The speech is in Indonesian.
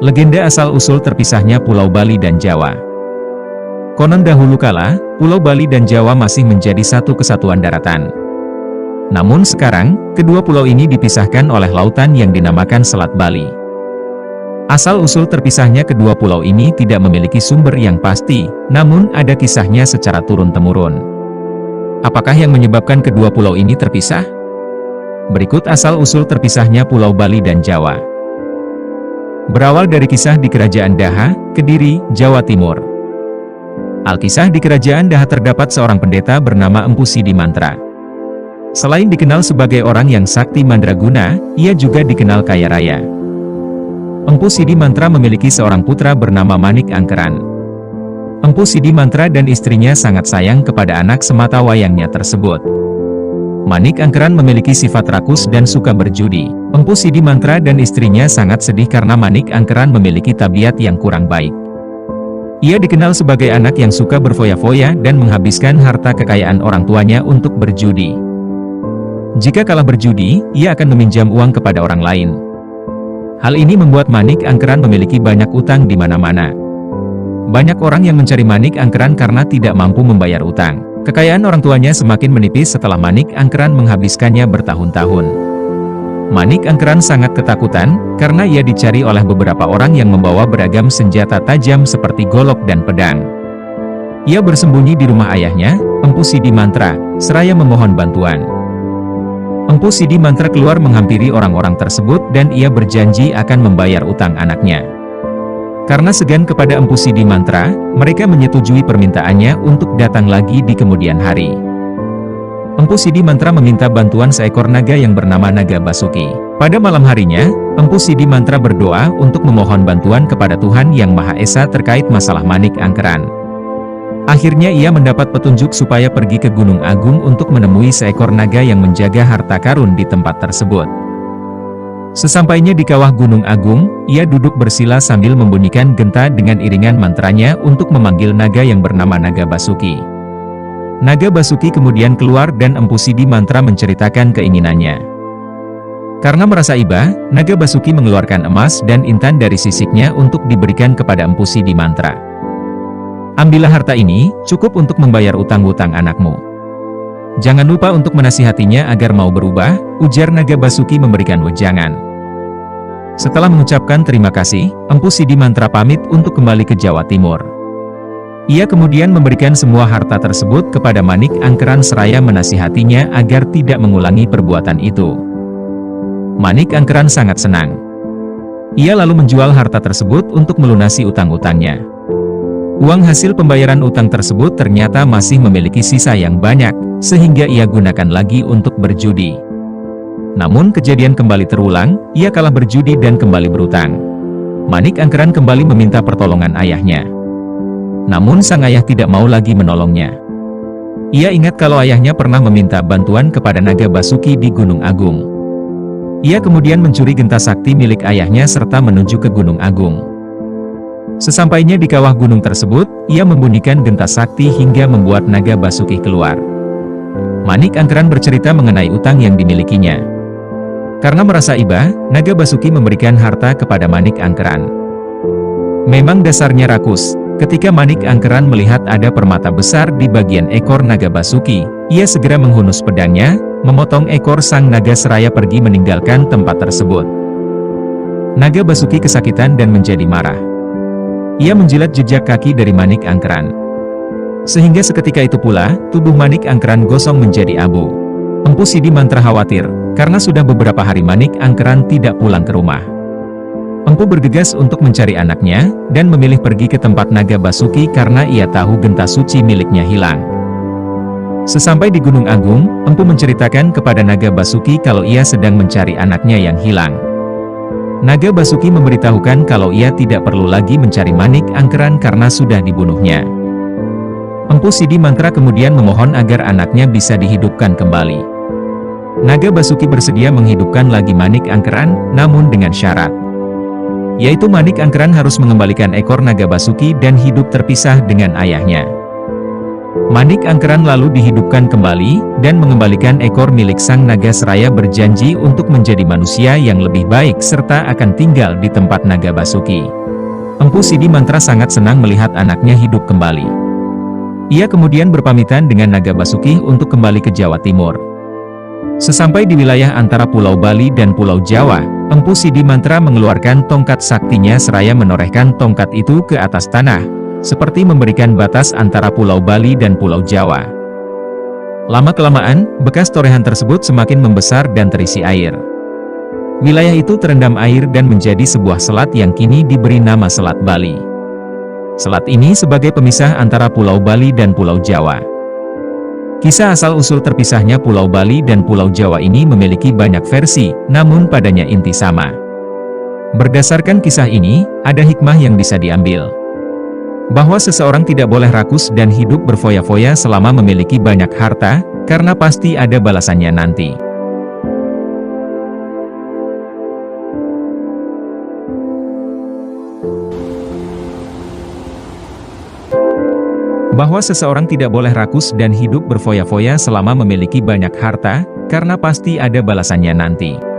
Legenda asal-usul terpisahnya Pulau Bali dan Jawa. Konon dahulu kala, Pulau Bali dan Jawa masih menjadi satu kesatuan daratan. Namun sekarang, kedua pulau ini dipisahkan oleh lautan yang dinamakan Selat Bali. Asal-usul terpisahnya kedua pulau ini tidak memiliki sumber yang pasti, namun ada kisahnya secara turun-temurun. Apakah yang menyebabkan kedua pulau ini terpisah? Berikut asal-usul terpisahnya Pulau Bali dan Jawa. Berawal dari kisah di Kerajaan Daha, Kediri, Jawa Timur. Alkisah di Kerajaan Daha terdapat seorang pendeta bernama Empu Sidi Mantra. Selain dikenal sebagai orang yang sakti mandraguna, ia juga dikenal kaya raya. Empu Sidi Mantra memiliki seorang putra bernama Manik Angkeran. Empu Sidi Mantra dan istrinya sangat sayang kepada anak semata wayangnya tersebut. Manik Angkeran memiliki sifat rakus dan suka berjudi. Empu Sidi Mantra dan istrinya sangat sedih karena Manik Angkeran memiliki tabiat yang kurang baik. Ia dikenal sebagai anak yang suka berfoya-foya dan menghabiskan harta kekayaan orang tuanya untuk berjudi. Jika kalah berjudi, ia akan meminjam uang kepada orang lain. Hal ini membuat Manik Angkeran memiliki banyak utang di mana-mana. Banyak orang yang mencari Manik Angkeran karena tidak mampu membayar utang. Kekayaan orang tuanya semakin menipis setelah Manik Angkeran menghabiskannya bertahun-tahun. Manik Angkeran sangat ketakutan, karena ia dicari oleh beberapa orang yang membawa beragam senjata tajam seperti golok dan pedang. Ia bersembunyi di rumah ayahnya, Empu Sidi Mantra, seraya memohon bantuan. Empu Sidi Mantra keluar menghampiri orang-orang tersebut dan ia berjanji akan membayar utang anaknya. Karena segan kepada Empu Sidi Mantra, mereka menyetujui permintaannya untuk datang lagi di kemudian hari. Empu Sidi Mantra meminta bantuan seekor naga yang bernama Naga Basuki. Pada malam harinya, Empu Sidi Mantra berdoa untuk memohon bantuan kepada Tuhan Yang Maha Esa terkait masalah Manik Angkeran. Akhirnya ia mendapat petunjuk supaya pergi ke Gunung Agung untuk menemui seekor naga yang menjaga harta karun di tempat tersebut. Sesampainya di kawah Gunung Agung, ia duduk bersila sambil membunyikan genta dengan iringan mantranya untuk memanggil naga yang bernama Naga Basuki. Naga Basuki kemudian keluar dan Empu Sidi Mantra menceritakan keinginannya. Karena merasa iba, Naga Basuki mengeluarkan emas dan intan dari sisiknya untuk diberikan kepada Empu Sidi Mantra. Ambillah harta ini, cukup untuk membayar utang-utang anakmu. Jangan lupa untuk menasihatinya agar mau berubah, ujar Naga Basuki memberikan wejangan. Setelah mengucapkan terima kasih, Empu Sidi Mantra pamit untuk kembali ke Jawa Timur. Ia kemudian memberikan semua harta tersebut kepada Manik Angkeran seraya menasihatinya agar tidak mengulangi perbuatan itu. Manik Angkeran sangat senang. Ia lalu menjual harta tersebut untuk melunasi utang-utangnya. Uang hasil pembayaran utang tersebut ternyata masih memiliki sisa yang banyak, sehingga ia gunakan lagi untuk berjudi. Namun kejadian kembali terulang, ia kalah berjudi dan kembali berutang. Manik Angkeran kembali meminta pertolongan ayahnya. Namun sang ayah tidak mau lagi menolongnya. Ia ingat kalau ayahnya pernah meminta bantuan kepada Naga Basuki di Gunung Agung. Ia kemudian mencuri genta sakti milik ayahnya serta menuju ke Gunung Agung. Sesampainya di kawah gunung tersebut, ia membunyikan genta sakti hingga membuat Naga Basuki keluar. Manik Angkeran bercerita mengenai utang yang dimilikinya. Karena merasa iba, Naga Basuki memberikan harta kepada Manik Angkeran. Memang dasarnya rakus, ketika Manik Angkeran melihat ada permata besar di bagian ekor Naga Basuki, ia segera menghunus pedangnya, memotong ekor sang naga seraya pergi meninggalkan tempat tersebut. Naga Basuki kesakitan dan menjadi marah. Ia menjilat jejak kaki dari Manik Angkeran. Sehingga seketika itu pula, tubuh Manik Angkeran gosong menjadi abu. Empu Sidi Mantra khawatir, karena sudah beberapa hari Manik Angkeran tidak pulang ke rumah. Empu bergegas untuk mencari anaknya, dan memilih pergi ke tempat Naga Basuki karena ia tahu genta suci miliknya hilang. Sesampai di Gunung Agung, Empu menceritakan kepada Naga Basuki kalau ia sedang mencari anaknya yang hilang. Naga Basuki memberitahukan kalau ia tidak perlu lagi mencari Manik Angkeran karena sudah dibunuhnya. Empu Sidi Mantra kemudian memohon agar anaknya bisa dihidupkan kembali. Naga Basuki bersedia menghidupkan lagi Manik Angkeran, namun dengan syarat. Yaitu Manik Angkeran harus mengembalikan ekor Naga Basuki dan hidup terpisah dengan ayahnya. Manik Angkeran lalu dihidupkan kembali, dan mengembalikan ekor milik sang naga seraya berjanji untuk menjadi manusia yang lebih baik serta akan tinggal di tempat naga Basuki. Empu Sidi Mantra sangat senang melihat anaknya hidup kembali. Ia kemudian berpamitan dengan naga Basuki untuk kembali ke Jawa Timur. Sesampai di wilayah antara Pulau Bali dan Pulau Jawa, Empu Sidi Mantra mengeluarkan tongkat saktinya seraya menorehkan tongkat itu ke atas tanah, seperti memberikan batas antara Pulau Bali dan Pulau Jawa. Lama-kelamaan, bekas torehan tersebut semakin membesar dan terisi air. Wilayah itu terendam air dan menjadi sebuah selat yang kini diberi nama Selat Bali. Selat ini sebagai pemisah antara Pulau Bali dan Pulau Jawa. Kisah asal-usul terpisahnya Pulau Bali dan Pulau Jawa ini memiliki banyak versi, namun padanya inti sama. Berdasarkan kisah ini, ada hikmah yang bisa diambil. Bahwa seseorang tidak boleh rakus dan hidup berfoya-foya selama memiliki banyak harta, karena pasti ada balasannya nanti. Bahwa seseorang tidak boleh rakus dan hidup berfoya-foya selama memiliki banyak harta, karena pasti ada balasannya nanti.